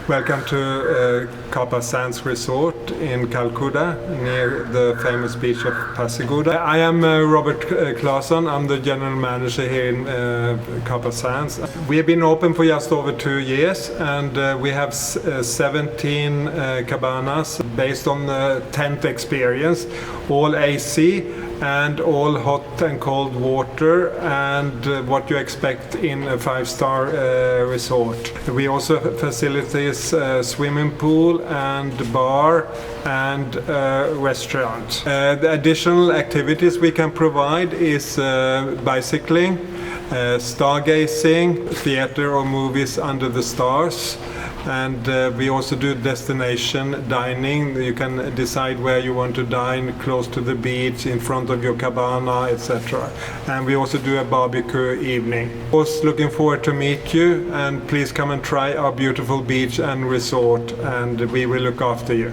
Welcome to Karpaha Sands Resort in Kalkudah, near the famous beach of Kalkudah. I am Robert Claesson. I'm the general manager here in Karpaha Sands. We have been open for just over 2 years, and we have 17 cabanas based on the tent experience, all AC and all hot and cold water, and what you expect in a 5-star resort. We also facilities swimming pool and bar and restaurant. The additional activities we can provide is bicycling, stargazing, theater or movies under the stars, and we also do destination dining. You can decide where you want to dine, close to the beach, in front of your cabana, etc. And we also do a barbecue evening. Of course, looking forward to meet you, and please come and try our beautiful beach and resort, and we will look after you.